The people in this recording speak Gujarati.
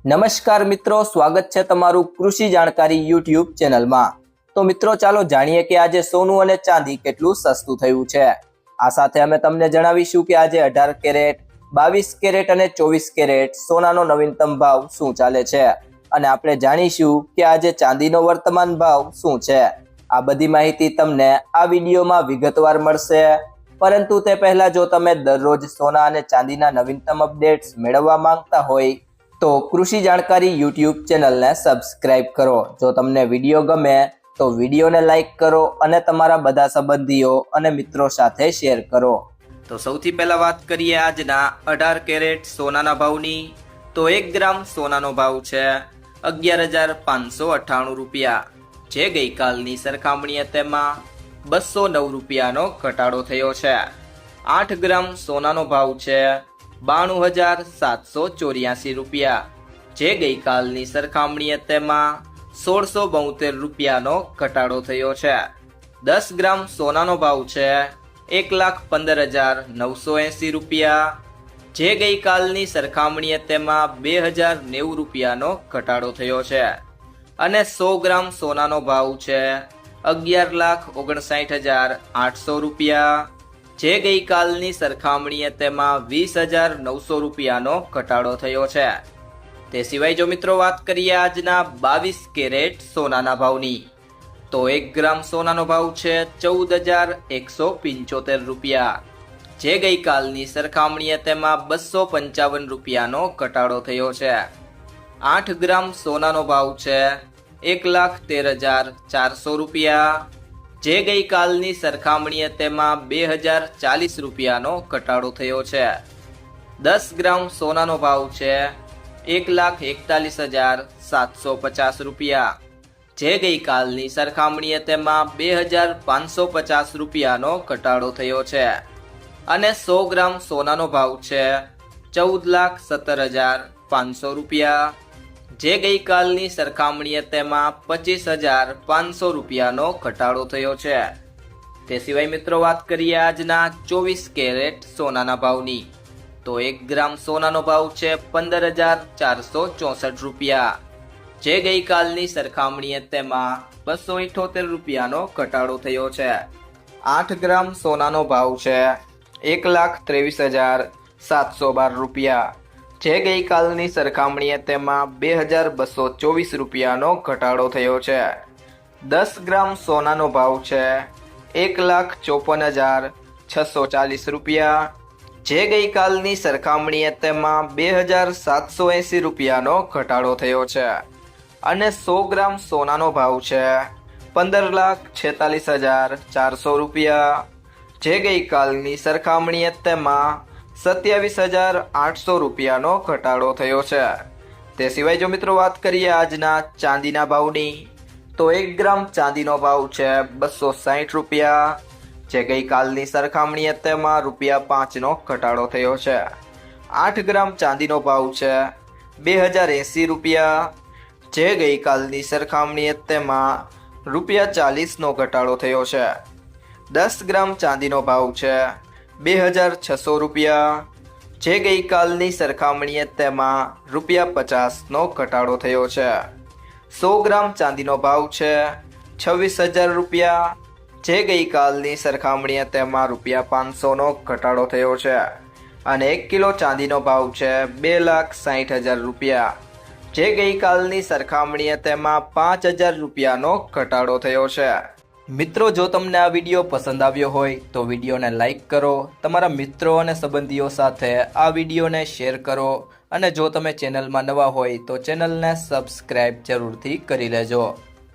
નમસ્કાર મિત્રો, સ્વાગત છે તમારું કૃષિ જાણકારી યુટ્યુબ ચેનલમાં। તો મિત્રો ચાલો જાણીએ કે આજે સોનું અને ચાંદી કેટલું સસ્તું થયું છે। આ સાથે અમે તમને જણાવીશું કે આજે 18 કેરેટ, 22 કેરેટ અને 24 કેરેટ સોનાનો નવીનતમ ભાવ શું ચાલે છે અને આપણે જાણીશું કે આજે ચાંદીનો વર્તમાન ભાવ શું છે। આ બધી માહિતી તમને આ વિડીયોમાં વિગતવાર મળશે, પરંતુ તે પહેલા જો તમે દરરોજ સોના અને ચાંદીના નવીનતમ અપડેટ્સ મેળવવા માંગતા હોય તો કૃષિ જાણકારી યુટ્યુબ ચેનલને સબસ્ક્રાઇબ કરો। જો તમને વિડીયો ગમે તો વિડીયોને લાઈક કરો અને તમારા બધા સંબંધીઓ અને મિત્રો સાથે શેર કરો। તો સૌથી પહેલા વાત કરીએ આજના 18 કેરેટ સોનાના ભાવની। તો 1 ગ્રામ સોનાનો ભાવ છે 11,598 રૂપિયા, જે ગઈકાલની સરખામણીએ તેમાં 209 રૂપિયાનો ઘટાડો થયો છે। 8 ગ્રામ સોનાનો ભાવ છે 92,784 રૂપિયા, જે ગઈકાલની સરખામણીએ તેમાં 1672 રૂપિયાનો ઘટાડો થયો છે। 10 ગ્રામ સોનાનો ભાવ છે 1,15,980 રૂપિયા, જે ગઈકાલની સરખામણીએ તેમાં 2,090 રૂપિયાનો ઘટાડો થયો છે। અને 100 ગ્રામ સોનાનો ભાવ છે 11,59,800 રૂપિયા, જે ગઈકાલની સરખામણીએ તેમાં 20,900 રૂપિયાનો ઘટાડો થયો છે। તે સિવાય જો મિત્રો વાત કરીએ આજના 22 કેરેટ સોનાના ભાવની, તો 1 ગ્રામ સોનાનો ભાવ છે 14,175 રૂપિયા, જે ગઈકાલની સરખામણીએ તેમાં 255 રૂપિયાનો ઘટાડો થયો છે। 8 ગ્રામ સોનાનો ભાવ છે 1,13,400 રૂપિયા, જે ગઈકાલની સરખામણીએ તેમાં 2,040 રૂપિયાનો ઘટાડો થયો છે। 10 ગ્રામ સોનાનો ભાવ છે 1,41,750 રૂપિયા, જે ગઈકાલની સરખામણીએ તેમાં 2,550 રૂપિયાનો ઘટાડો થયો છે। અને 100 ગ્રામ સોનાનો ભાવ છે 14,17,500 રૂપિયા, જે ગઈકાલની સરખામણીએ તેમાં 25,500 રૂપિયાનો ઘટાડો થયો છે। તે સિવાય મિત્રો વાત કરીએ આજના 24 કેરેટ સોનાના ભાવની, તો 1 ગ્રામ સોનાનો ભાવ છે 15,464 રૂપિયા, જે ગઈકાલની સરખામણીએ તેમાં 278 રૂપિયાનો ઘટાડો થયો છે। 8 ગ્રામ સોનાનો ભાવ છે 1,23,712 રૂપિયા, જે ગઈકાલની સરખામણીએ તેમાં 2,224 રૂપિયાનો ઘટાડો થયો છે। 10 ગ્રામ સોનાનો ભાવ છે 1,54,640 રૂપિયા, જે ગઈકાલની સરખામણીએ તેમાં 2,780 રૂપિયાનો ઘટાડો થયો છે। અને 100 ગ્રામ સોનાનો ભાવ છે 15,46,400 રૂપિયા, જે ગઈકાલની સરખામણીએ તેમાં 27,800 રૂપિયાનો ઘટાડો થયો છે। તે સિવાય જો મિત્રો વાત કરીએ આજના ચાંદીના ભાવની, તો 1 ગ્રામ ચાંદીનો ભાવ છે 260 રૂપિયા, જે ગઈકાલની સરખામણીએ તેમાં ₹5નો ઘટાડો થયો છે। 8 ગ્રામ ચાંદીનો ભાવ છે 2,080 રૂપિયા, જે ગઈકાલની સરખામણીએ તેમાં ₹40નો ઘટાડો થયો છે। 10 ગ્રામ ચાંદીનો ભાવ છે 2,600 રૂપિયા, જે ગઈકાલની સરખામણીએ તેમાં ₹50નો ઘટાડો થયો છે। 100 ગ્રામ ચાંદીનો ભાવ છે 26,000 રૂપિયા, જે ગઈકાલની સરખામણીએ તેમાં ₹500નો ઘટાડો થયો છે। અને 1 કિલો ચાંદીનો ભાવ છે 2,60,000 રૂપિયા, જે ગઈકાલની સરખામણીએ તેમાં 5,000 રૂપિયાનો ઘટાડો થયો છે। મિત્રો, જો તમને આ વિડીયો પસંદ આવ્યો હોય તો વિડીયોને લાઈક કરો, તમારા મિત્રો અને સંબંધીઓ સાથે આ વિડીયોને શેર કરો, અને જો તમે ચેનલમાં નવા હોય તો ચેનલને સબસ્ક્રાઇબ જરૂરથી કરી લેજો।